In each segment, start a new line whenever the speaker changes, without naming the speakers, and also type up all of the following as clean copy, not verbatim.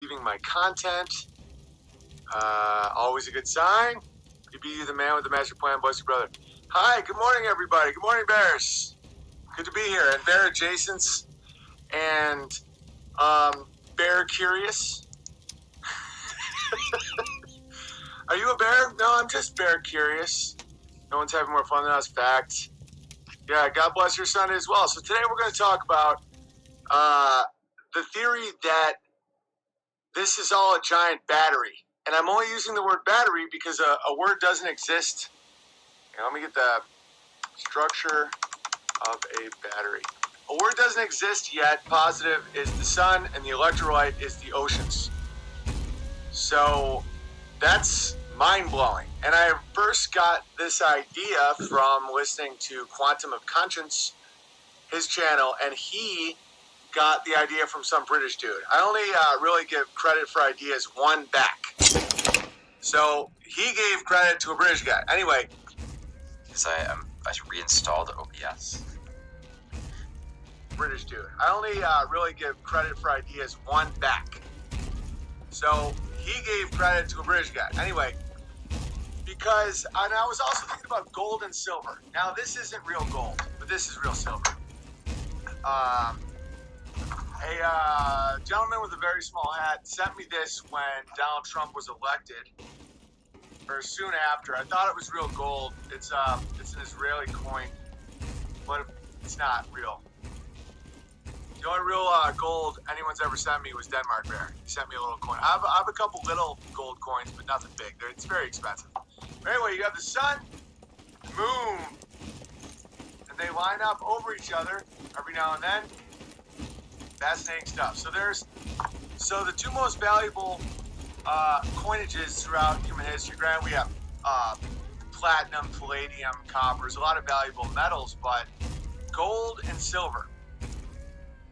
Receiving my content. Always a good sign. You be the man with the master plan, boys, brother. Hi, good morning, everybody. Good morning, Bears. Good to be here. And Bear adjacents and Bear curious. Are you a bear? No, I'm just Bear curious. No one's having more fun than us. Fact. Yeah, God bless your Sunday as well. So today we're going to talk about the theory that this is all a giant battery. And I'm only using the word battery because a word doesn't exist. Here, let me get the structure of a battery. A word doesn't exist yet. Positive is the sun and the electrolyte is the oceans. So that's mind-blowing. And I first got this idea from listening to Quantum of Conscience, his channel, and he got the idea from some British dude. I only really give credit for ideas one back. So he gave credit to a British guy. Anyway.
Because I reinstalled OBS.
British dude. I only really give credit for ideas one back. So he gave credit to a British guy. Anyway, because, and I was also thinking about gold and silver. Now this isn't real gold, but this is real silver. A gentleman with a very small hat sent me this when Donald Trump was elected, or soon after. I thought it was real gold. It's an Israeli coin, but it's not real. The only real gold anyone's ever sent me was Denmark Bear. He sent me a little coin. I have a couple little gold coins, but nothing big. It's very expensive. But anyway, you have the sun, moon, and they line up over each other every now and then. Fascinating stuff. So the two most valuable coinages throughout human history. Granted, we have platinum, palladium, copper. There's a lot of valuable metals, but gold and silver.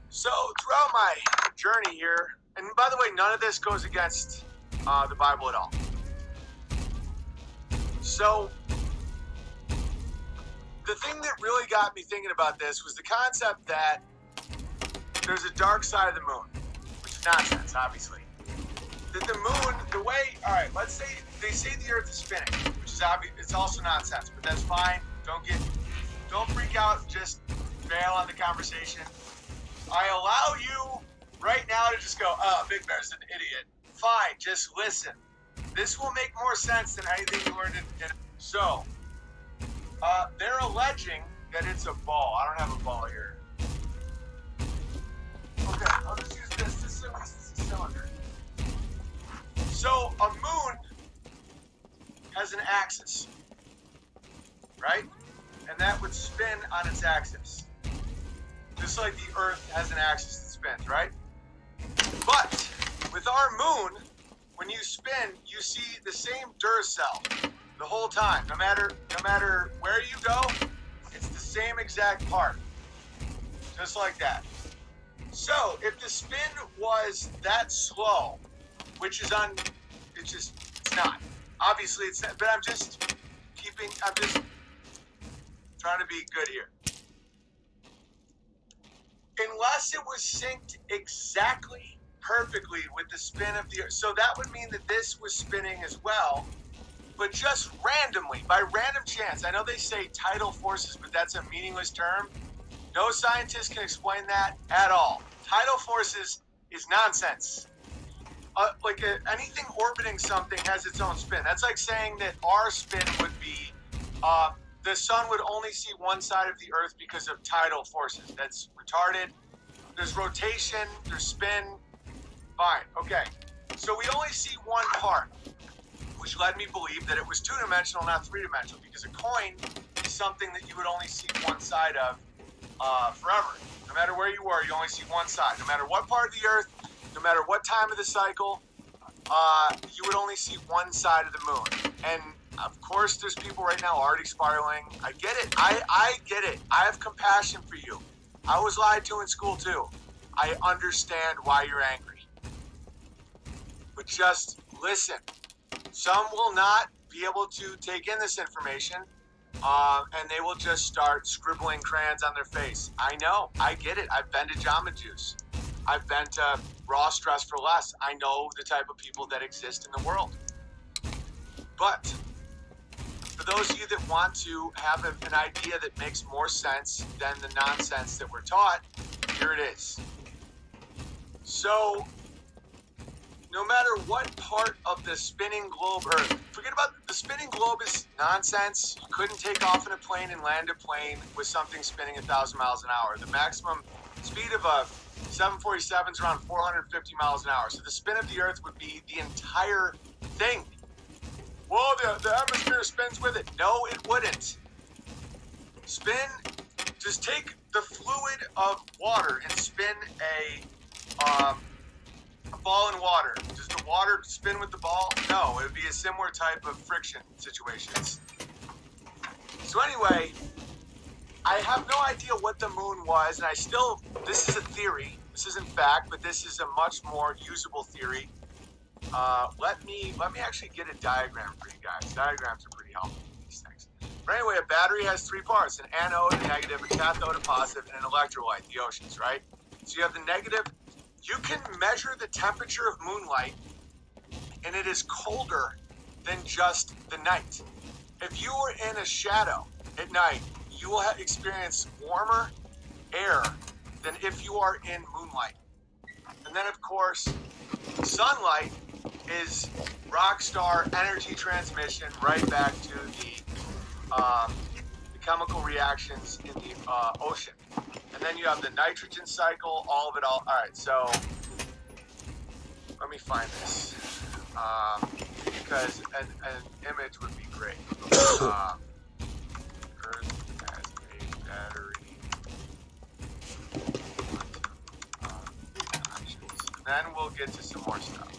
So throughout my journey here, and by the way, none of this goes against the Bible at all. So the thing that really got me thinking about this was the concept that there's a dark side of the moon, which is nonsense, obviously. That the moon, the way, all right, let's say they say the Earth is spinning, which is obvious. It's also nonsense, but that's fine. Don't freak out. Just bail on the conversation. I allow you right now to just go, oh, Big Bear's an idiot. Fine, just listen. This will make more sense than anything you learned in. So, they're alleging that it's a ball. I don't have a ball here. Okay, I'll just use this. This is a cylinder. So, a moon has an axis, right? And that would spin on its axis. Just like the Earth has an axis that spins, right? But with our moon, when you spin, you see the same Duracell the whole time. No matter where you go, it's the same exact part. Just like that. So if the spin was that slow, which is it's not. Obviously it's not, but I'm just trying to be good here. Unless it was synced exactly perfectly with the spin of the Earth. So that would mean that this was spinning as well, but just randomly, by random chance. I know they say tidal forces, but that's a meaningless term. No scientist can explain that at all. Tidal forces is nonsense. Anything orbiting something has its own spin. That's like saying that our spin would be the sun would only see one side of the Earth because of tidal forces. That's retarded. There's rotation, there's spin. Fine, okay. So we only see one part, which led me to believe that it was two-dimensional, not three-dimensional, because a coin is something that you would only see one side of forever. No matter where you were, you only see one side. No matter what part of the Earth, no matter what time of the cycle, you would only see one side of the moon. And of course, there's people right now already spiraling. I get it. I get it. I have compassion for you. I was lied to in school too. I understand why you're angry. But just listen. Some will not be able to take in this information, and they will just start scribbling crayons on their face. I know. I get it. I've been to Jamba Juice. I've been to Raw Stress for Less. I know the type of people that exist in the world. But for those of you that want to have an idea that makes more sense than the nonsense that we're taught, here it is. So, no matter what part of the spinning globe, or forget about the spinning globe is nonsense. You couldn't take off in a plane and land a plane with something spinning 1,000 miles an hour. The maximum speed of a 747 is around 450 miles an hour. So the spin of the Earth would be the entire thing. Well, the atmosphere spins with it. No, it wouldn't. Spin, just take the fluid of water and spin a ball in water. Does the water spin with the ball? No, it would be a similar type of friction situations. So anyway, I have no idea what the moon was, and this is a theory. This isn't fact, but this is a much more usable theory. Let me actually get a diagram for you guys. Diagrams are pretty helpful for these things. But anyway, a battery has three parts: an anode, a negative, a cathode, a positive, and an electrolyte, the oceans, right? So you have the negative. You can measure the temperature of moonlight, and it is colder than just the night. If you are in a shadow at night, you will experience warmer air than if you are in moonlight. And then, of course, sunlight is rock star energy transmission right back to the chemical reactions in the ocean. And then you have the nitrogen cycle, all of it all. All right, so let me find this because an image would be great. Earth has a battery. Then we'll get to some more stuff.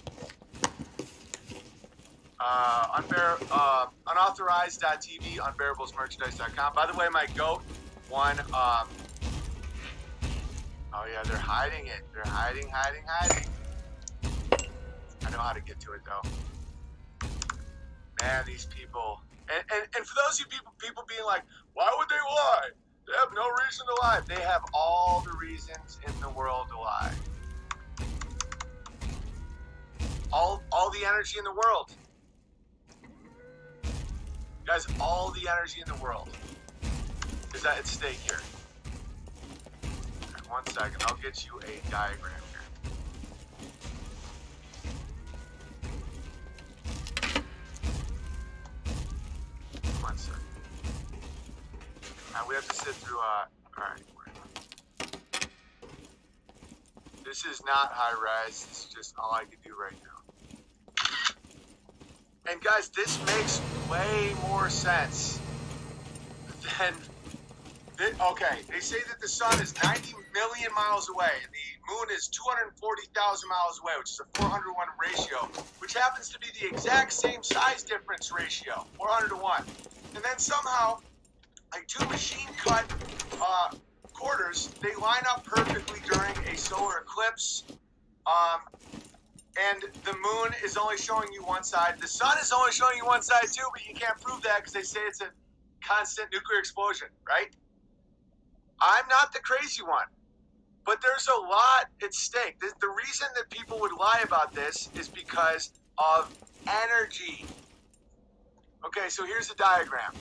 Unauthorized.tv, unbearablesmerchandise.com. By the way, my goat won. Oh yeah, they're hiding it. They're hiding. I know how to get to it though. Man, these people. And for those of you people being like, why would they lie? They have no reason to lie. They have all the reasons in the world to lie. All the energy in the world. Guys, all the energy in the world is at stake here. Right, 1 second, I'll get you a diagram here. One second. Now we have to sit through alright. This is not high res, this is just all I can do right now. And guys, this makes way more sense than... Okay, they say that the sun is 90 million miles away, and the moon is 240,000 miles away, which is a 400-to-1 ratio, which happens to be the exact same size difference ratio, 400-to-1. And then somehow, like two machine-cut quarters, they line up perfectly during a solar eclipse. And the moon is only showing you one side. The sun is only showing you one side too, but you can't prove that because they say it's a constant nuclear explosion, right? I'm not the crazy one, but there's a lot at stake. The reason that people would lie about this is because of energy. Okay, so here's the diagram.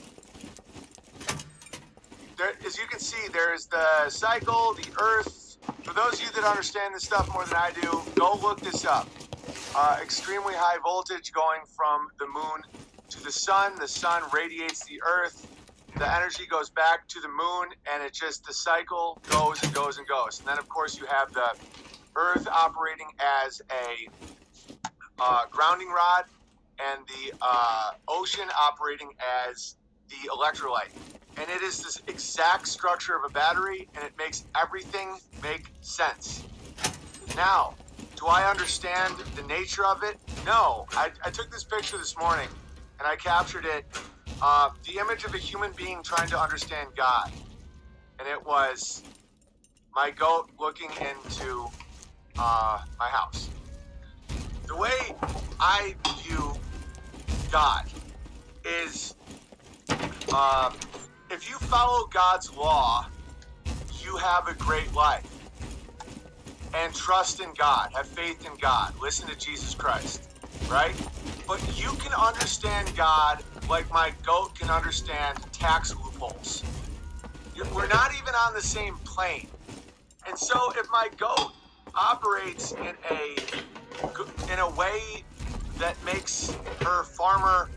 There, as you can see, there's the cycle, the Earth. For those of you that understand this stuff more than I do, go look this up. Extremely high voltage going from the moon to the sun. The sun radiates the Earth. The energy goes back to the moon, and it just, the cycle goes and goes and goes. And then, of course, you have the Earth operating as a grounding rod, and the ocean operating as the electrolyte. And it is this exact structure of a battery, and it makes everything make sense. Now, do I understand the nature of it? No. I took this picture this morning, and I captured it, the image of a human being trying to understand God. And it was my goat looking into my house. The way I view God is, if you follow God's law, you have a great life. and trust in God, have faith in God, listen to Jesus Christ, right? But you can understand God like my goat can understand tax loopholes. We're not even on the same plane. And so if my goat operates in a way that makes her farmer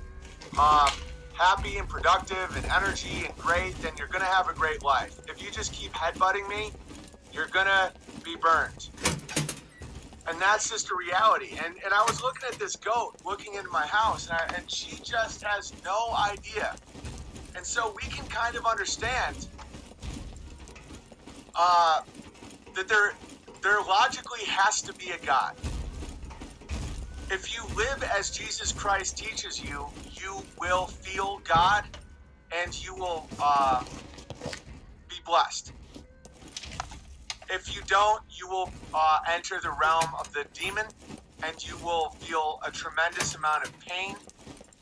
happy and productive and energy and great, then you're going to have a great life. If you just keep headbutting me, you're going to be burned. And that's just a reality. And I was looking at this goat, looking into my house, and she just has no idea. And so we can kind of understand that there logically has to be a God. If you live as Jesus Christ teaches you, you will feel God and you will be blessed. If you don't, you will enter the realm of the demon and you will feel a tremendous amount of pain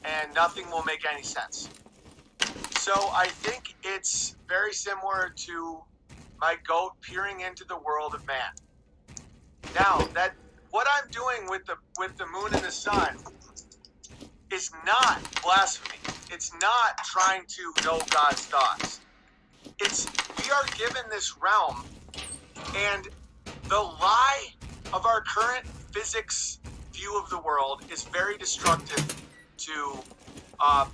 and nothing will make any sense. So I think it's very similar to my goat peering into the world of man. Now, that what I'm doing with the moon and the sun is not blasphemy. It's not trying to know God's thoughts. It's we are given this realm, and the lie of our current physics view of the world is very destructive to a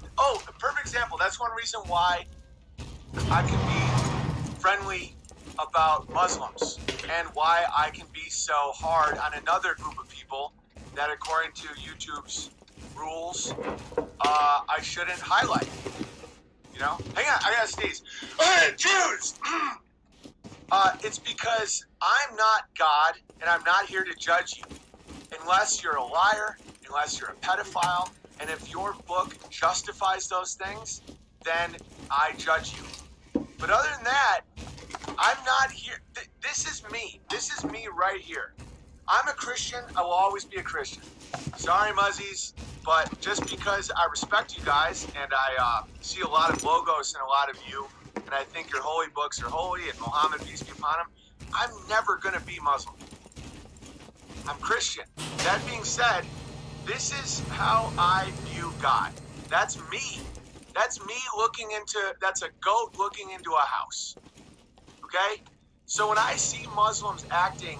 perfect example. That's one reason why I can be friendly about Muslims and why I can be so hard on another group of people that, according to YouTube's rules, I shouldn't highlight. You know? Hang on, I gotta sneeze. Jews! It's because I'm not God and I'm not here to judge you. Unless you're a liar, unless you're a pedophile, and if your book justifies those things, then I judge you. But other than that, I'm not here. This is me. This is me right here. I'm a Christian. I will always be a Christian. Sorry, Muzzies, but just because I respect you guys and I see a lot of logos in a lot of you, and I think your holy books are holy and Muhammad, peace be upon him, I'm never going to be Muslim. I'm Christian. That being said, this is how I view God. That's me. That's me that's a goat looking into a house. Okay? So when I see Muslims acting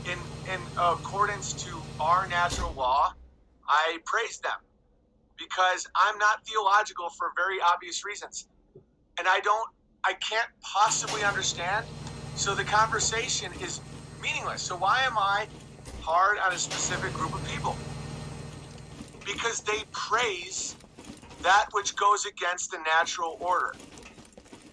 in accordance to our natural law, I praise them because I'm not theological for very obvious reasons. And I can't possibly understand. So the conversation is meaningless. So why am I hard on a specific group of people? Because they praise that which goes against the natural order.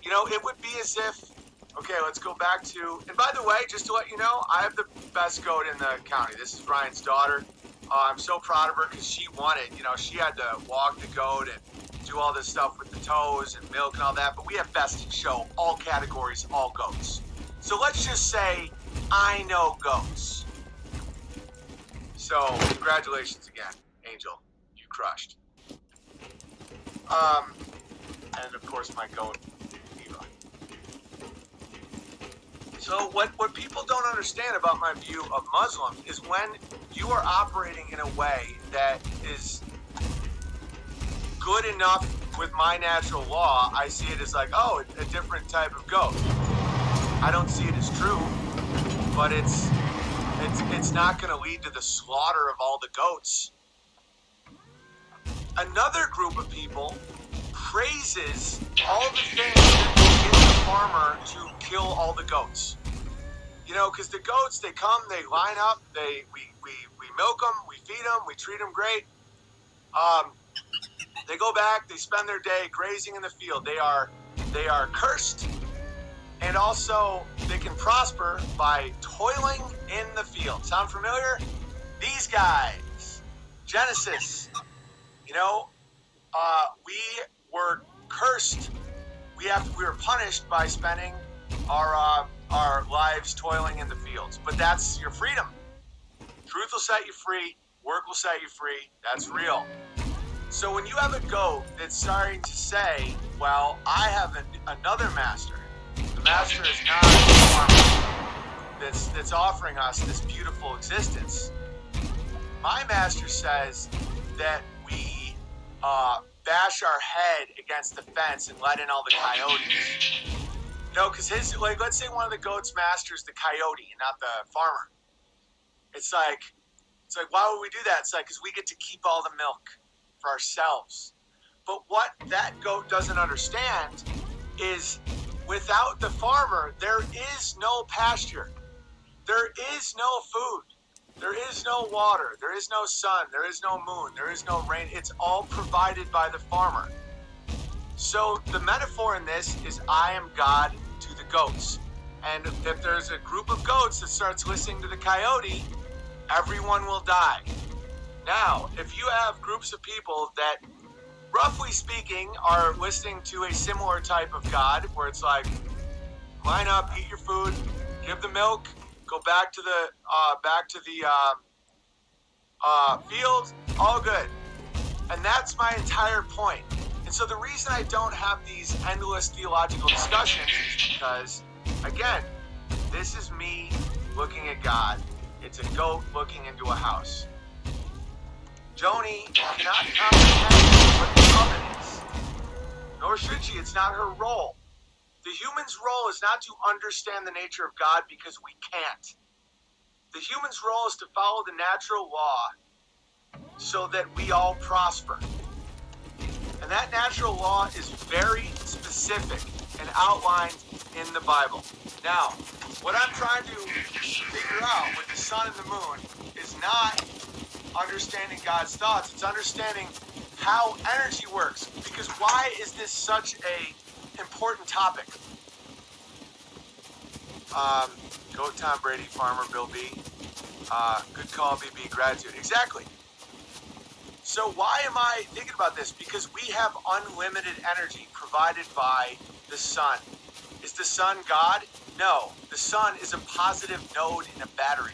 You know, it would be as if, okay, let's go back to, and by the way, just to let you know, I have the best goat in the county. This is Ryan's daughter. I'm so proud of her because she won it. You know, she had to walk the goat and do all this stuff with the toes and milk and all that, but we have best in show, all categories, all goats. So let's just say I know goats. So congratulations again, Angel. You crushed. And of course my goat, Eva. So what people don't understand about my view of Muslims is when you are operating in a way that is good enough with my natural law, I see it as like, oh, a different type of goat. I don't see it as true, but it's not going to lead to the slaughter of all the goats. Another group of people praises all the things that will get the farmer to kill all the goats. You know, because the goats, they come, they line up, we milk them, we feed them, we treat them great. They go back, they spend their day grazing in the field. They are cursed, and also they can prosper by toiling in the field. Sound familiar? These guys, Genesis. You know, we were cursed. We were punished by spending our lives toiling in the fields. But that's your freedom. Truth will set you free. Work will set you free. That's real. So when you have a goat that's starting to say, well, I have another master. The master is not a farmer. that's offering us this beautiful existence. My master says that we bash our head against the fence and let in all the coyotes. No, because let's say one of the goats masters the coyote and not the farmer. It's like, why would we do that? It's like, because we get to keep all the milk for ourselves. But what that goat doesn't understand is without the farmer, there is no pasture. There is no food. There is no water. There is no sun. There is no moon. There is no rain. It's all provided by the farmer. So the metaphor in this is I am God to the goats. And if there's a group of goats that starts listening to the coyote, everyone will die. Now, if you have groups of people that, roughly speaking, are listening to a similar type of God, where it's like, line up, eat your food, give the milk, go back to the field, all good. And that's my entire point. And so the reason I don't have these endless theological discussions is because, again, this is me looking at God. It's a goat looking into a house. Joni cannot comprehend what the covenant is, nor should she. It's not her role. The human's role is not to understand the nature of God because we can't. The human's role is to follow the natural law so that we all prosper. And that natural law is very specific and outlined in the Bible. Now, what I'm trying to figure out with the sun and the moon is not understanding God's thoughts. It's understanding how energy works. Because why is this such a important topic? Go Tom Brady, Farmer Bill B. Good call, BB. Gratitude. Exactly. So why am I thinking about this? Because we have unlimited energy provided by the sun. Is the sun God? No. The sun is a positive node in a battery.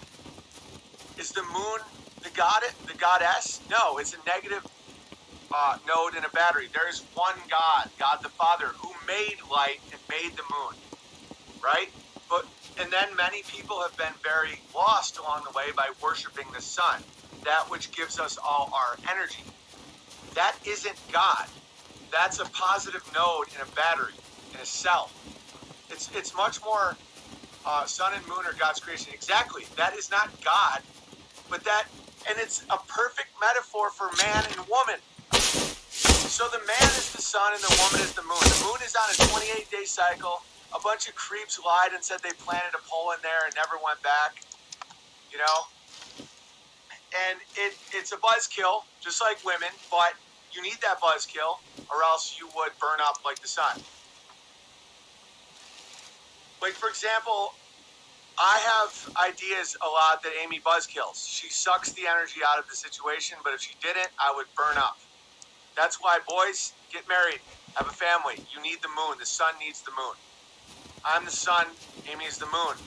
Is the moon the goddess? No, it's a negative node in a battery. There is one God, God the Father, who made light and made the moon, right? And then many people have been very lost along the way by worshiping the sun, that which gives us all our energy. That isn't God. That's a positive node in a battery, in a cell. It's much more sun and moon are God's creation. Exactly. That is not God, and it's a perfect metaphor for man and woman. So the man is the sun and the woman is the moon. The moon is on a 28-day cycle. A bunch of creeps lied and said they planted a pole in there and never went back, you know? And it's a buzzkill, just like women, but you need that buzzkill or else you would burn up like the sun. Like, for example, I have ideas a lot that Amy buzzkills. She sucks the energy out of the situation, but if she didn't, I would burn up. That's why, boys, get married, have a family. You need the moon. The sun needs the moon. I'm the sun, Amy is the moon.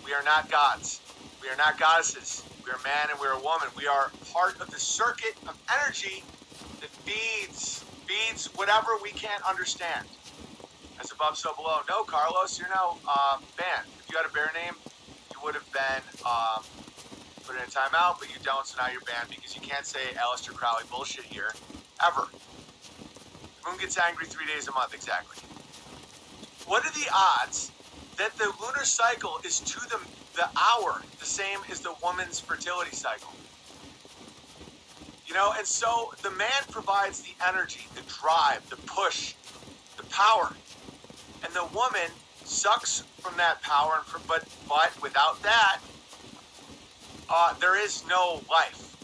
We are not gods. We are not goddesses. We are man and we are woman. We are part of the circuit of energy that feeds whatever we can't understand. As above, so below. No, Carlos, you're now banned. If you had a bear name, you would have been put in a timeout, but you don't, so now you're banned because you can't say Aleister Crowley bullshit here, ever. The moon gets angry 3 days a month, exactly. What are the odds that the lunar cycle is to the hour the same as the woman's fertility cycle? You know, and so the man provides the energy, the drive, the push, the power. And the woman sucks from that power, but without that, there is no life.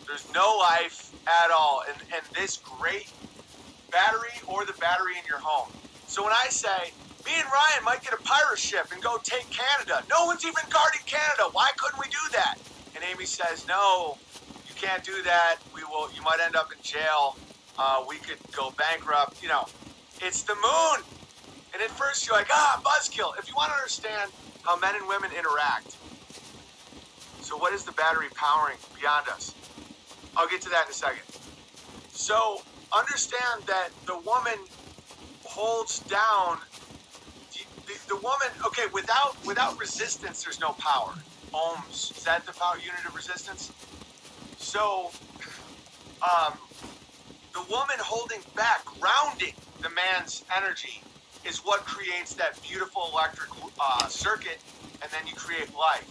There's no life at all. And this great battery or the battery in your home. So when I say, me and Ryan might get a pirate ship and go take Canada. No one's even guarding Canada. Why couldn't we do that? And Amy says, no, you can't do that. You might end up in jail. We could go bankrupt. You know, it's the moon. And at first you're like, buzzkill. If you want to understand how men and women interact. So what is the battery powering beyond us? I'll get to that in a second. So understand that the woman holds down the woman, okay, without resistance, there's no power. Ohms, is that the power unit of resistance? So, the woman holding back, grounding the man's energy, is what creates that beautiful electric circuit, and then you create life.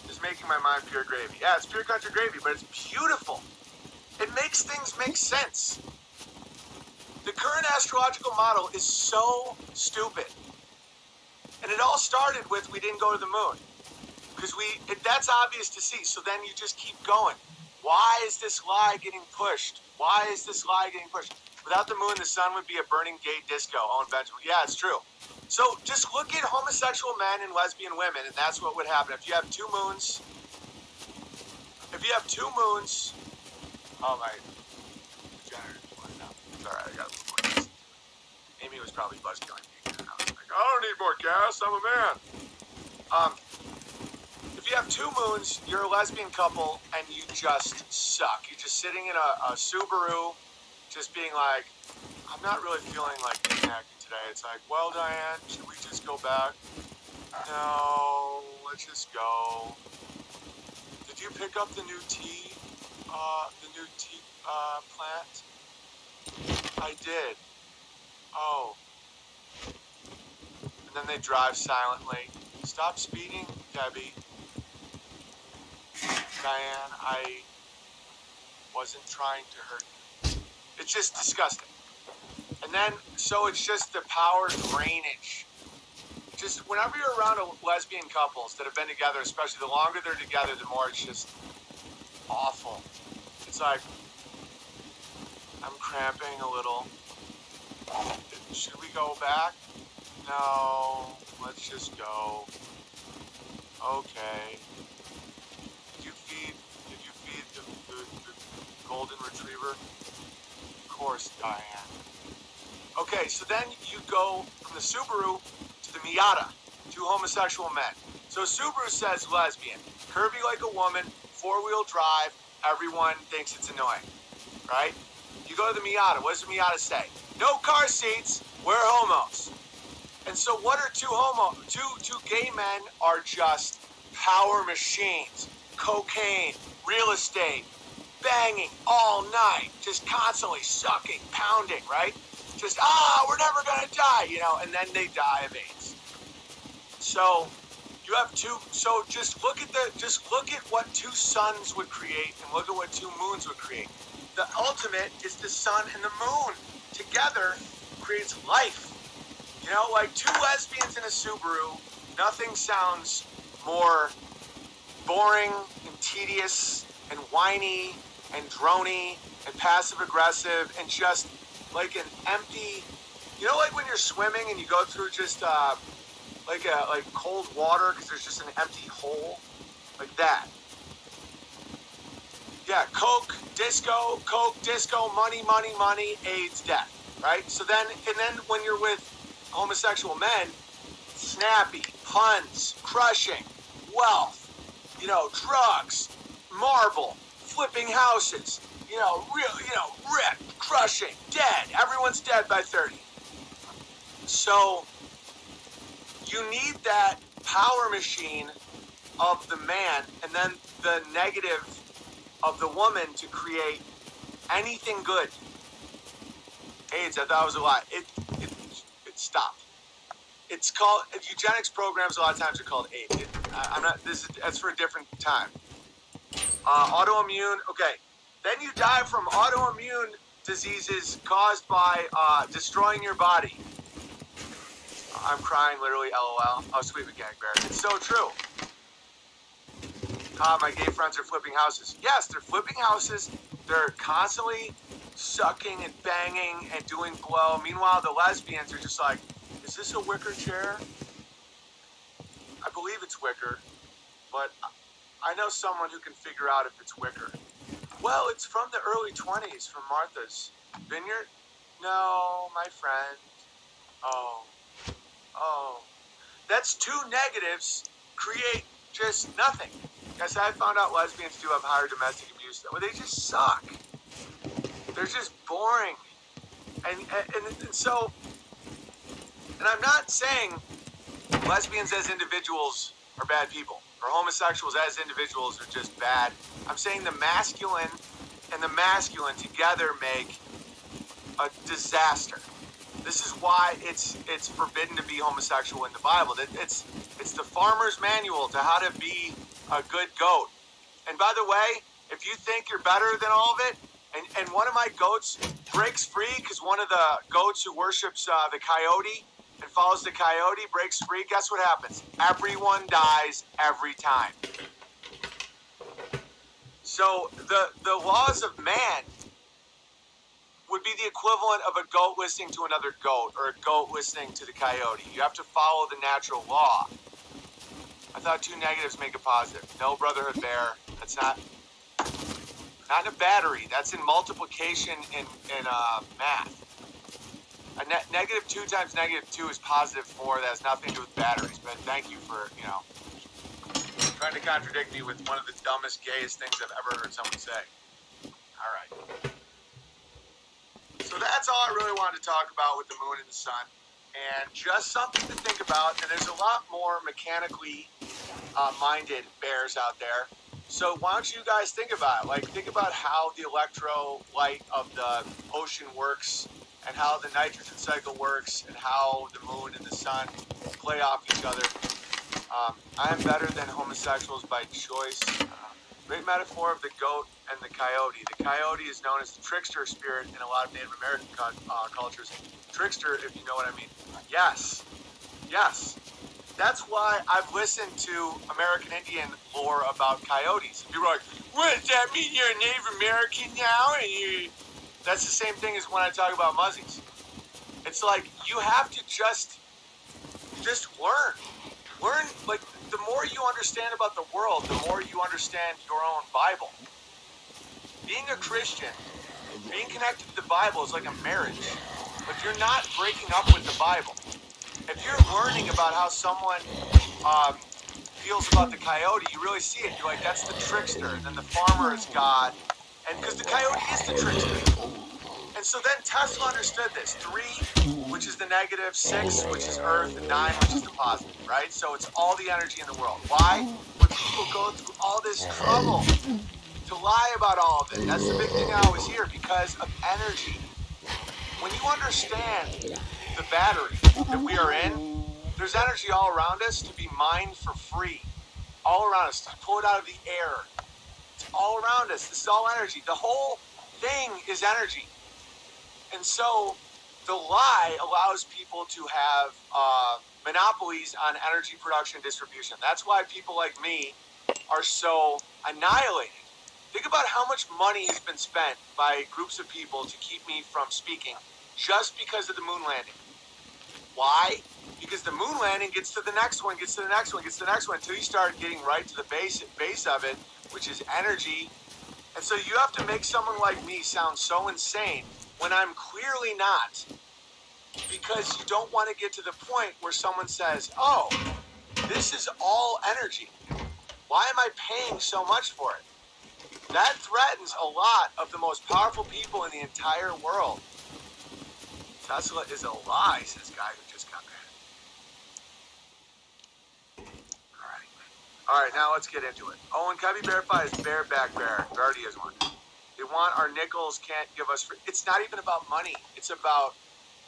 It's making my mind pure gravy. Yeah, it's pure country gravy, but it's beautiful. It makes things make sense. The current astrological model is so stupid. And it all started with we didn't go to the moon. Because that's obvious to see. So then you just keep going. Why is this lie getting pushed? Why is this lie getting pushed? Without the moon, the sun would be a burning gay disco. Owen Benjamin. Yeah, it's true. So just look at homosexual men and lesbian women, and that's what would happen. If you have two moons, oh my, it's all right, I got a little more gas. Amy was probably buzzkilling me again. I was like, I don't need more gas, I'm a man. If you have two moons, you're a lesbian couple, and you just suck. You're just sitting in a Subaru, just being like, I'm not really feeling like getting acting today. It's like, well, Diane, should we just go back? No, let's just go. Did you pick up the new tea plant? I did. Oh. And then they drive silently. Stop speeding, Debbie. Diane, I wasn't trying to hurt you. It's just disgusting. And then, so it's just the power drainage. Just whenever you're around lesbian couples that have been together, especially the longer they're together, the more it's just awful. It's like, I'm cramping a little. Should we go back? No, let's just go. Okay. Did you feed the golden retriever? Of course, Diane. Okay, so then you go from the Subaru to the Miata, two homosexual men. So Subaru says lesbian, curvy like a woman, four-wheel drive, everyone thinks it's annoying, right? You go to the Miata, what does the Miata say? No car seats, we're homos. And so what are two gay men are just power machines, cocaine, real estate, banging all night, just constantly sucking, pounding, right? Just, we're never gonna die, and then they die of AIDS. So you have just look at what two suns would create and look at what two moons would create. The ultimate is the sun and the moon together creates life. Like two lesbians in a Subaru, nothing sounds more boring and tedious and whiny and drony and passive aggressive and just like an empty, like when you're swimming and you go through just like cold water because there's just an empty hole, like that. Yeah, Coke, disco, money, AIDS, death, right? So then when you're with homosexual men, snappy, puns, crushing, wealth, drugs, marble, flipping houses, ripped, crushing, dead. Everyone's dead by 30. So you need that power machine of the man and then the negative of the woman to create anything good. AIDS, I thought it was a lie. It stopped. It's called eugenics programs. A lot of times are called AIDS. That's for a different time. Autoimmune. Okay, then you die from autoimmune diseases caused by destroying your body. I'm crying, literally. LOL. Oh, sweet mechanic bear. It's so true. My gay friends are flipping houses. Yes, they're flipping houses. They're constantly sucking and banging and doing blow. Meanwhile, the lesbians are just like, is this a wicker chair? I believe it's wicker, but I know someone who can figure out if it's wicker. Well, it's from the early 20s, from Martha's Vineyard. No, my friend. Oh. That's two negatives create just nothing. Guys, I found out lesbians do have higher domestic abuse. Well, they just suck. They're just boring. And so, and I'm not saying lesbians as individuals are bad people, or homosexuals as individuals are just bad. I'm saying the masculine and the masculine together make a disaster. This is why it's forbidden to be homosexual in the Bible. It's the farmer's manual to how to be a good goat. And by the way, if you think you're better than all of it, and one of my goats breaks free because one of the goats who worships the coyote and follows the coyote breaks free, guess what happens? Everyone dies every time. So the laws of man would be the equivalent of a goat listening to another goat or a goat listening to the coyote. You have to follow the natural law. I thought two negatives make a positive. No, Brotherhood Bear. That's not in a battery. That's in multiplication in math. Negative 2 times negative 2 is positive 4. That has nothing to do with batteries. But thank you for, trying to contradict me with one of the dumbest, gayest things I've ever heard someone say. All right. So that's all I really wanted to talk about with the moon and the sun. And just something to think about. And there's a lot more mechanically minded bears out there. So why don't you guys think about it? Think about how the electrolyte of the ocean works and how the nitrogen cycle works and how the moon and the sun play off each other. I am better than homosexuals by choice. Great metaphor of the goat and the coyote. The coyote is known as the trickster spirit in a lot of Native American cultures. Trickster, if you know what I mean. Yes. That's why I've listened to American Indian lore about coyotes. People are like, what does that mean? You're a Native American now? That's the same thing as when I talk about muzzies. It's like you have to just learn. Learn, the more you understand about the world, the more you understand your own Bible. Being a Christian, being connected to the Bible is like a marriage. If you're not breaking up with the Bible, if you're learning about how someone feels about the coyote, you really see it. You're like, that's the trickster. And then the farmer is God. And because the coyote is the trickster. And so then Tesla understood this. 3, which is the negative, 6, which is Earth, and 9, which is the positive, right? So it's all the energy in the world. Why would people go through all this trouble to lie about all of it? That's the big thing I always hear, because of energy. When you understand the battery that we are in, there's energy all around us to be mined for free. All around us, to pull it out of the air. It's all around us. This is all energy. The whole thing is energy. And so the lie allows people to have monopolies on energy production and distribution. That's why people like me are so annihilated. Think about how much money has been spent by groups of people to keep me from speaking just because of the moon landing. Why? Because the moon landing gets to the next one, gets to the next one, gets to the next one, until you start getting right to the base of it, which is energy. And so you have to make someone like me sound so insane when I'm clearly not, because you don't want to get to the point where someone says, oh, this is all energy. Why am I paying so much for it? That threatens a lot of the most powerful people in the entire world. Tesla is a lie, says guy who just got mad. All right, now let's get into it. Oh, and Cubby Verify is bareback bear. There already is one. They want our nickels, can't give us free. It's not even about money. It's about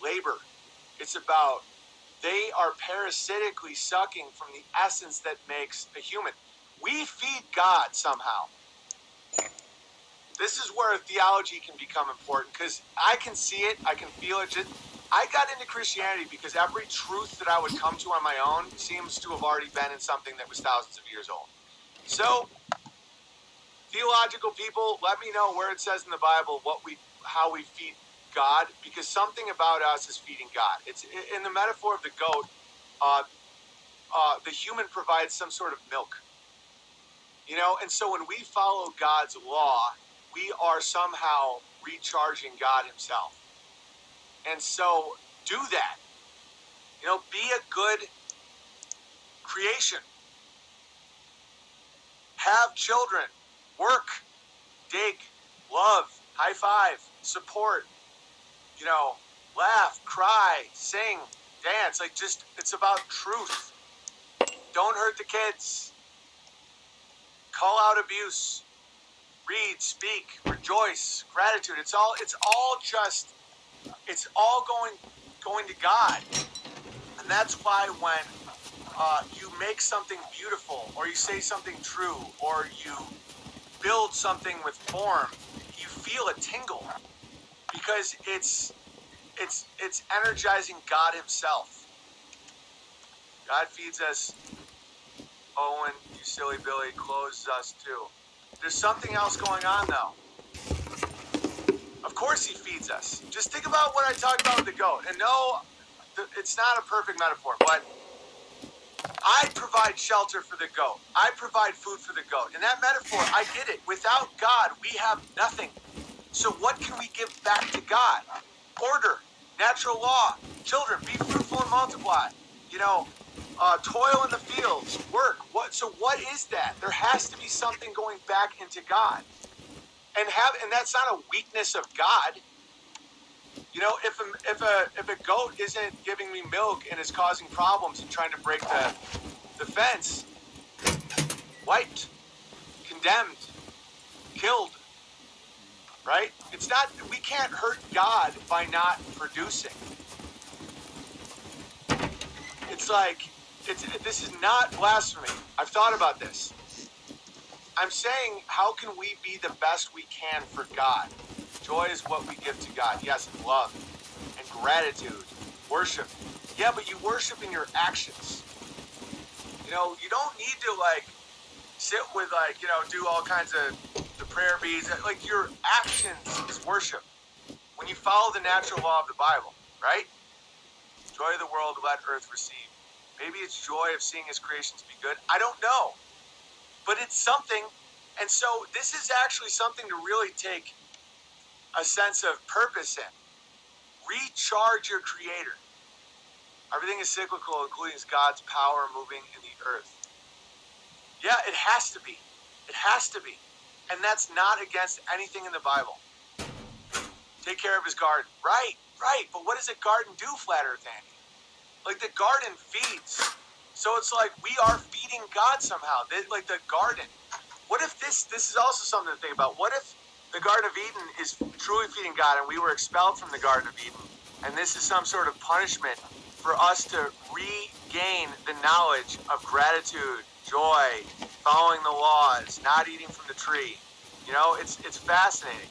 labor. It's about they are parasitically sucking from the essence that makes a human. We feed God somehow. This is where theology can become important, because I can see it, I can feel it. I got into Christianity because every truth that I would come to on my own seems to have already been in something that was thousands of years old. So, theological people, let me know where it says in the Bible how we feed God, because something about us is feeding God. It's in the metaphor of the goat. The human provides some sort of milk, and so when we follow God's law, we are somehow recharging God himself. And so do that. Be a good creation. Have children. Work. Dig. Love. High five. Support. Laugh. Cry. Sing. Dance. It's about truth. Don't hurt the kids. Call out abuse. Read, speak, rejoice, gratitude. It's all going to God. And that's why when you make something beautiful, or you say something true, or you build something with form, you feel a tingle, because it's energizing God himself. God feeds us. Owen, you silly Billy, closes us too. There's something else going on though. Of course he feeds us. Just think about what I talked about with the goat. And no, it's not a perfect metaphor, but I provide shelter for the goat. I provide food for the goat. In that metaphor, I get it. Without God, we have nothing. So what can we give back to God? Order, natural law, children, be fruitful and multiply. Toil in the fields, work. So what is that? There has to be something going back into God. And that's not a weakness of God. If a goat isn't giving me milk and is causing problems and trying to break the fence, wiped, condemned, killed, right? It's not, we can't hurt God by not producing. It's like, this is not blasphemy. I've thought about this. I'm saying, how can we be the best we can for God? Joy is what we give to God. Yes, and love and gratitude, worship. Yeah, but you worship in your actions. You don't need to sit with do all kinds of the prayer beads. Like your actions is worship. When you follow the natural law of the Bible, right? Joy of the world, let earth receive. Maybe it's joy of seeing his creations be good. I don't know. But it's something. And so this is actually something to really take a sense of purpose in. Recharge your creator. Everything is cyclical, including God's power moving in the earth. Yeah, it has to be. It has to be. And that's not against anything in the Bible. Take care of his garden. Right. But what does a garden do, Flat Earth Andy? Like the garden feeds. So it's like we are feeding God somehow. Like the garden. What if this is also something to think about. What if the Garden of Eden is truly feeding God and we were expelled from the Garden of Eden, and this is some sort of punishment for us to regain the knowledge of gratitude, joy, following the laws, not eating from the tree. It's fascinating.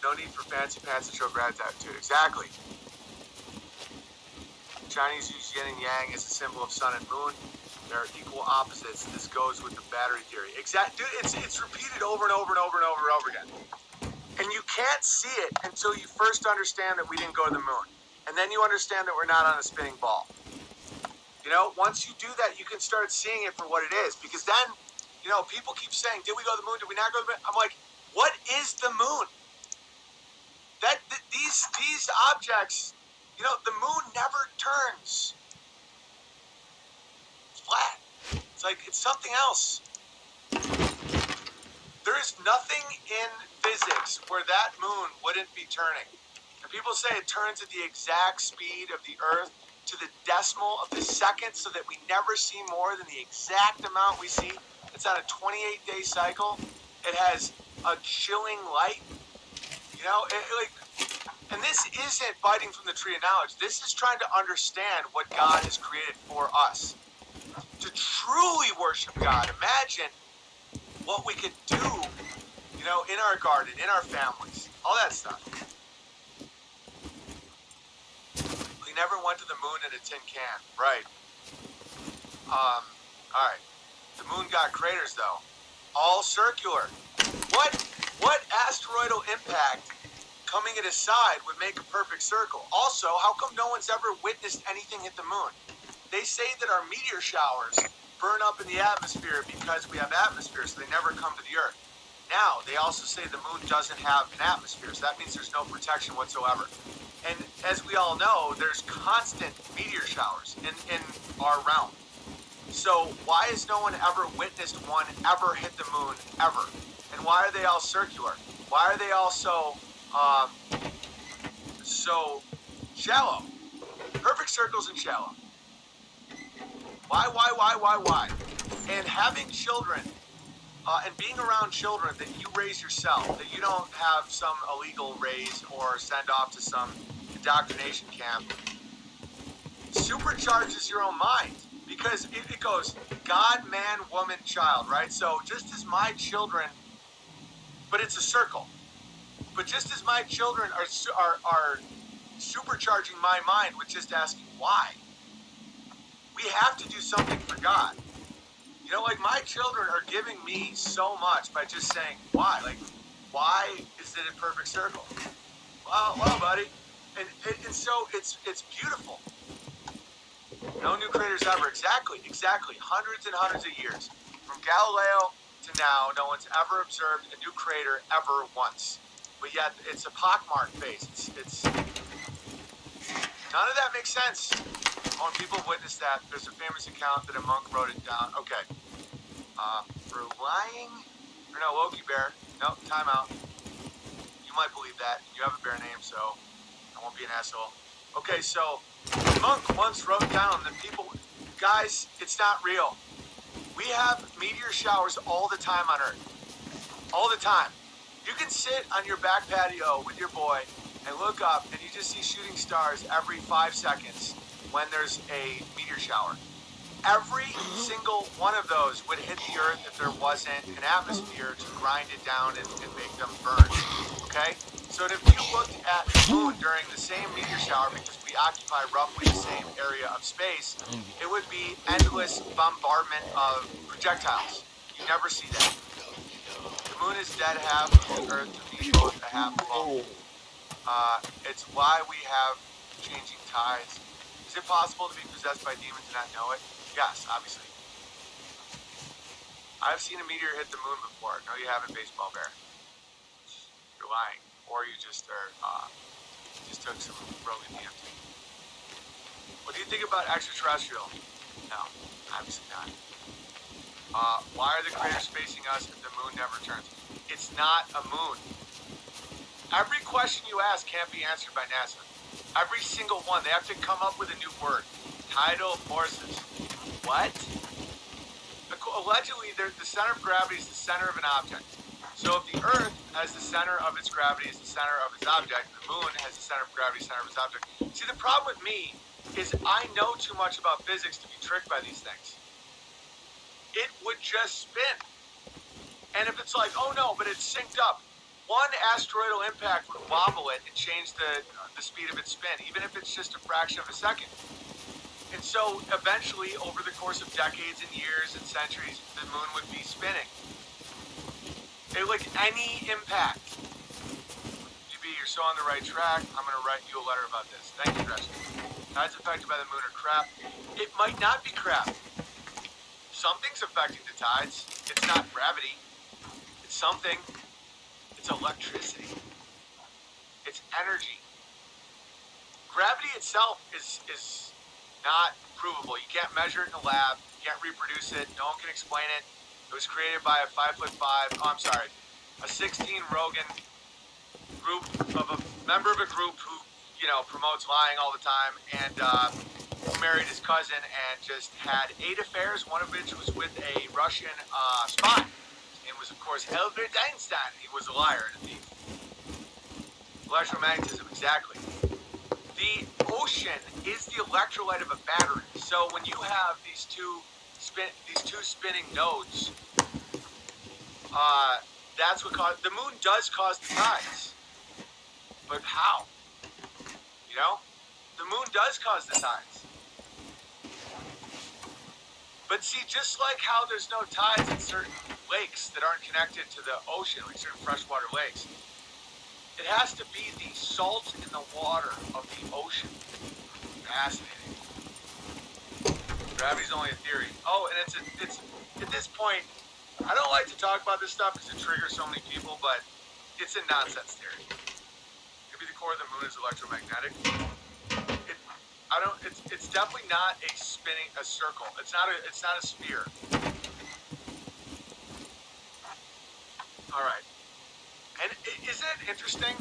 No need for fancy pants to show gratitude. Exactly. Chinese use yin and yang as a symbol of sun and moon. They're equal opposites. This goes with the battery theory. Dude, it's repeated over and over and over and over and over again. And you can't see it until you first understand that we didn't go to the moon. And then you understand that we're not on a spinning ball. Once you do that, you can start seeing it for what it is. Because then, people keep saying, did we go to the moon? Did we not go to the moon? I'm like, what is the moon? These objects, the moon never turns. It's flat. It's like, it's something else. There is nothing in physics where that moon wouldn't be turning. And people say it turns at the exact speed of the Earth to the decimal of the second, so that we never see more than the exact amount we see. It's on a 28-day cycle. It has a chilling light. And this isn't biting from the tree of knowledge. This is trying to understand what God has created for us. To truly worship God, imagine what we could do, in our garden, in our families, all that stuff. We never went to the moon in a tin can, right? All right. The moon got craters, though. All circular. What asteroidal impact coming at a side would make a perfect circle? Also, how come no one's ever witnessed anything hit the moon? They say that our meteor showers burn up in the atmosphere because we have atmosphere, so they never come to the Earth. Now, they also say the moon doesn't have an atmosphere, so that means there's no protection whatsoever. And as we all know, there's constant meteor showers in our realm. So why has no one ever witnessed one ever hit the moon, ever? And why are they all circular? Why are they all so shallow? Perfect circles and shallow. Why? And having children, and being around children that you raise yourself, that you don't have some illegal raise or send off to some indoctrination camp, supercharges your own mind. Because it goes God, man, woman, child, right? So just as my children, but it's a circle. But just as my children are supercharging my mind with just asking why, we have to do something for God. You know, like my children are giving me so much by just saying why. Like, why is it a perfect circle? Well, buddy, and so it's beautiful. No new creators ever. Exactly. Hundreds and hundreds of years. From Galileo to now, no one's ever observed a new crater ever once. But yet, it's a pockmarked face. It's none of that makes sense. More people have witnessed that. There's a famous account that a monk wrote it down. Okay. For lying, or no, Loki Bear. No, time out. You might believe that. You have a bear name, so I won't be an asshole. Okay, so the monk once wrote down that people, guys, it's not real. We have meteor showers all the time on Earth. All the time. You can sit on your back patio with your boy and look up and you just see shooting stars every 5 seconds when there's a meteor shower. Every single one of those would hit the Earth if there wasn't an atmosphere to grind it down and make them burn. Okay? So if you looked at the moon during the same meteor shower, because we occupy roughly the same area of space, it would be endless bombardment of projectiles. You never see that. The moon is dead half, the Earth to be both a half full. It's why we have changing tides. Is it possible to be possessed by demons and not know it? Yes, obviously. I've seen a meteor hit the moon before. No, you haven't, baseball bear. You're lying. Or you just took some Rogan DMT. What do you think about extraterrestrial? No, obviously not. Why are the craters facing us if the moon never turns? It's not a moon. Every question you ask can't be answered by NASA. Every single one. They have to come up with a new word. Tidal forces. What? Allegedly, the center of gravity is the center of an object. So if the Earth has the center of its gravity as the center of its object, the moon has the center of gravity, center of its object. See, the problem with me is I know too much about physics to be tricked by these things. It would just spin. And if it's like, oh no, but it's synced up, one asteroidal impact would wobble it and change the speed of its spin, even if it's just a fraction of a second. And so eventually, over the course of decades and years and centuries, the moon would be spinning. Like any impact. UB, you're so on the right track. I'm going to write you a letter about this. Thank you, Gretchen. Tides affected by the moon are crap. It might not be crap. Something's affecting the tides. It's not gravity. It's something. It's electricity. It's energy. Gravity itself is not provable. You can't measure it in a lab. You can't reproduce it. No one can explain it. It was created by a 5'5", a 16 Rogan group of a member of a group who, promotes lying all the time, and married his cousin and just had 8 affairs, one of which was with a Russian spy. And was, of course, Albert Einstein. He was a liar and a thief. Electromagnetism, exactly. The ocean is the electrolyte of a battery. So when you have these two spinning nodes, that's what caused the moon does cause the tides. But how? The moon does cause the tides. But see, just like how there's no tides in certain lakes that aren't connected to the ocean, like certain freshwater lakes, it has to be the salt in the water of the ocean. Fascinating. Gravity's only a theory. Oh, and it's at this point, I don't like to talk about this stuff because it triggers so many people, but it's a nonsense theory. Maybe the core of the moon is electromagnetic. It's definitely not a circle. It's not a sphere. All right. And isn't it interesting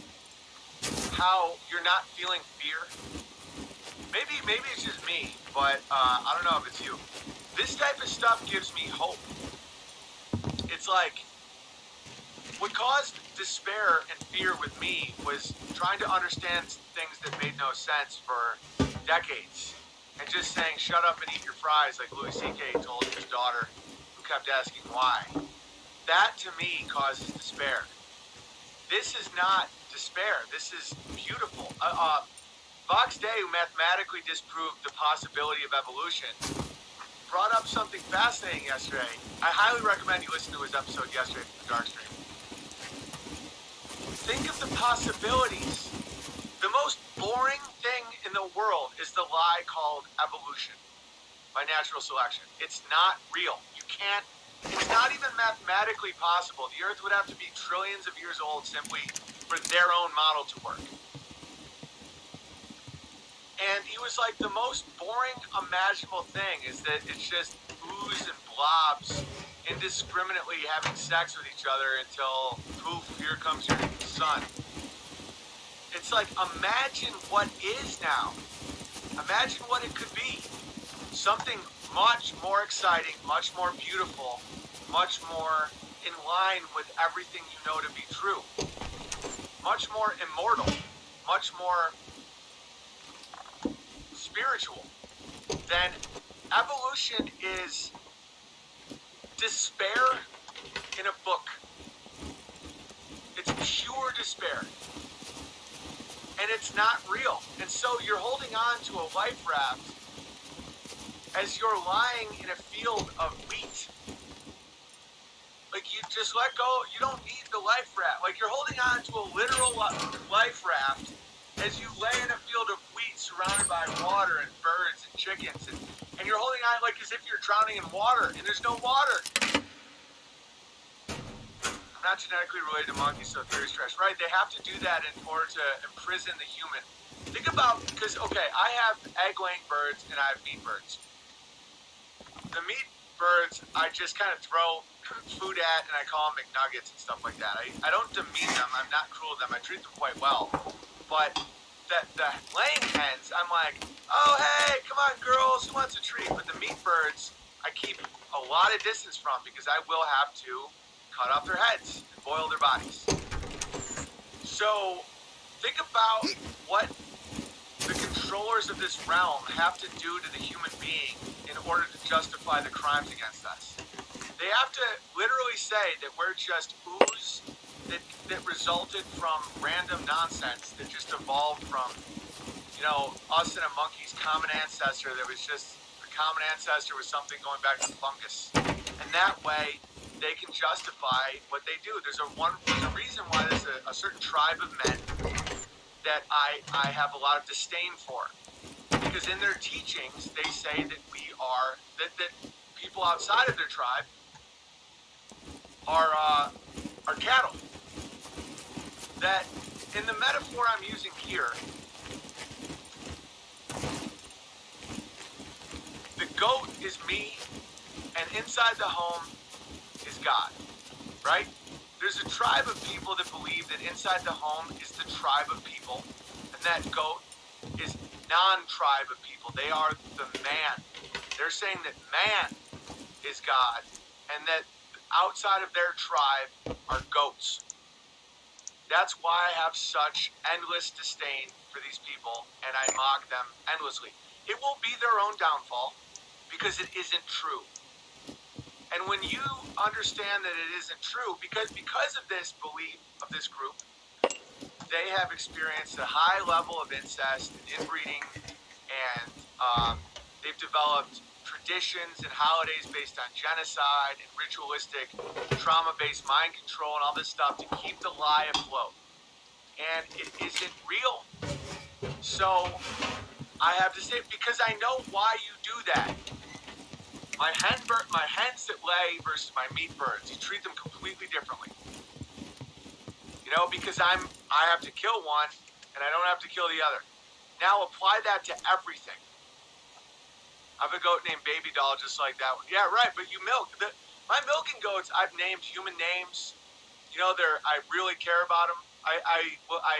how you're not feeling fear? Maybe it's just me, but I don't know if it's you. This type of stuff gives me hope. It's like, what caused despair and fear with me was trying to understand things that made no sense for decades. And just saying, shut up and eat your fries, like Louis C.K. told his daughter, who kept asking why. That, to me, causes despair. This is not despair. This is beautiful. Vox Day, who mathematically disproved the possibility of evolution, brought up something fascinating yesterday. I highly recommend you listen to his episode yesterday from the Dark Stream. Think of the possibilities. The most boring thing in the world is the lie called evolution by natural selection. It's not real. You can't, it's not even mathematically possible. The Earth would have to be trillions of years old simply for their own model to work. And he was like, the most boring imaginable thing is that it's just ooze and blobs indiscriminately having sex with each other until, poof, here comes your son. It's like, imagine what is now. Imagine what it could be. Something much more exciting, much more beautiful, much more in line with everything you know to be true. Much more immortal, much more spiritual. Then evolution is despair in a book. It's pure despair. And it's not real. And so you're holding on to a life raft as you're lying in a field of wheat. Like, you just let go. You don't need the life raft. Like, you're holding on to a literal life raft as you lay in a field of wheat surrounded by water and birds and chickens. And you're holding on like as if you're drowning in water, and there's no water. I'm not genetically related to monkeys, so theory's trash. Right, they have to do that in order to imprison the human. Think about, because, okay, I have egg-laying birds and I have meat birds. The meat birds, I just kind of throw food at, and I call them McNuggets and stuff like that. I don't demean them. I'm not cruel to them. I treat them quite well. But the laying hens, I'm like, oh, hey, come on, girls, who wants a treat? But the meat birds, I keep a lot of distance from because I will have to cut off their heads and boil their bodies. So think about what the controllers of this realm have to do to the human being in order to justify the crimes against us. They have to literally say that we're just ooze that resulted from random nonsense that just evolved from, you know, us and a monkey's common ancestor that was just, the common ancestor was something going back to fungus. And that way, they can justify what they do. There's a reason why there's a certain tribe of men that I have a lot of disdain for. Because in their teachings, they say that we are, that people outside of their tribe are cattle. That in the metaphor I'm using here, the goat is me, and inside the home is God, right? There's a tribe of people that believe that inside the home is the tribe of people, and that goat is non-tribe of people. They are the man. They're saying that man is God, and that outside of their tribe are goats. That's why I have such endless disdain for these people, and I mock them endlessly. It will be their own downfall, because it isn't true. And when you understand that it isn't true, because of this belief of this group, they have experienced a high level of incest and inbreeding, and they've developed traditions and holidays based on genocide and ritualistic trauma-based mind control and all this stuff to keep the lie afloat. And it isn't real. So I have to say, because I know why you do that. My hens that lay versus my meat birds, you treat them completely differently. You know, because I have to kill one and I don't have to kill the other. Now apply that to everything. I have a goat named Baby Doll just like that one. Yeah, right, but you milk. My milking goats, I've named human names. You know, I really care about them. I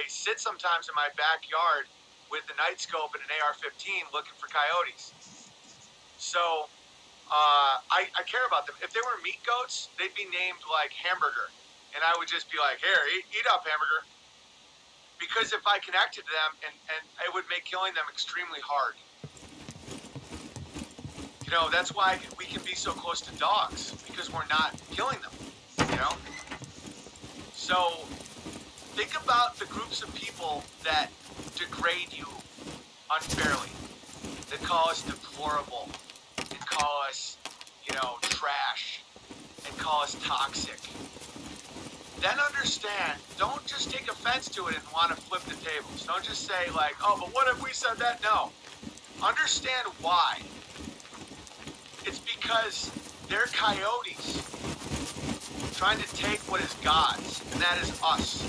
sit sometimes in my backyard with the night scope and an AR-15 looking for coyotes. So I care about them. If they were meat goats, they'd be named like Hamburger, and I would just be like, here, eat up, Hamburger. Because if I connected to them, and it would make killing them extremely hard. You know, that's why we can be so close to dogs, because we're not killing them, you know? So think about the groups of people that degrade you unfairly, that call us deplorable, that call us, you know, trash, and call us toxic. Then understand, don't just take offense to it and want to flip the tables. Don't just say like, oh, but what if we said that? No. Understand why. It's because they're coyotes trying to take what is God's, and that is us.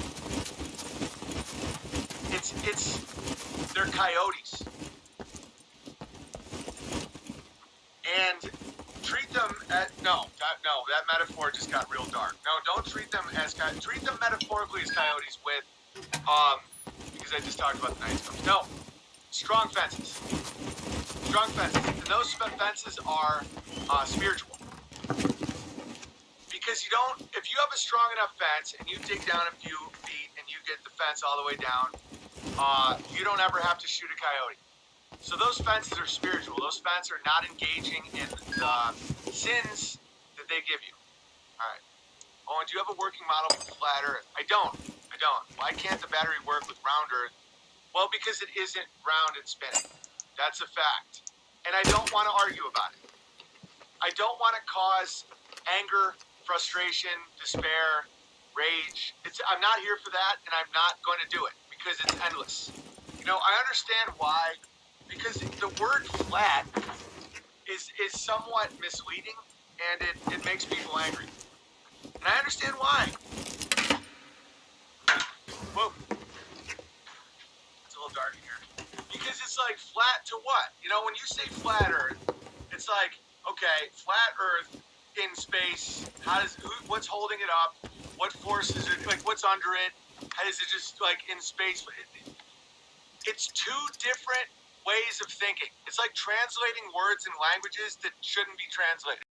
They're coyotes. And treat them that metaphor just got real dark. No, don't treat them as treat them metaphorically as coyotes with, because I just talked about the night scums. No, strong fences. Strong fences, and those fences are spiritual. Because if you have a strong enough fence and you dig down a few feet and you get the fence all the way down, you don't ever have to shoot a coyote. So those fences are spiritual. Those fences are not engaging in the sins that they give you. All right. Oh, and do you have a working model for flat Earth? I don't. Why can't the battery work with round Earth? Well, because it isn't round and spinning. That's a fact. And I don't want to argue about it. I don't want to cause anger, frustration, despair, rage. I'm not here for that, and I'm not going to do it because it's endless. You know, I understand why. Because the word flat is somewhat misleading, and it makes people angry. And I understand why. Whoa. It's a little dark in here. Because it's like flat to what? You know, when you say flat Earth, it's like, okay, flat Earth in space, what's holding it up? What forces it, like what's under it? How is it just like in space? It's two different ways of thinking. It's like translating words in languages that shouldn't be translated.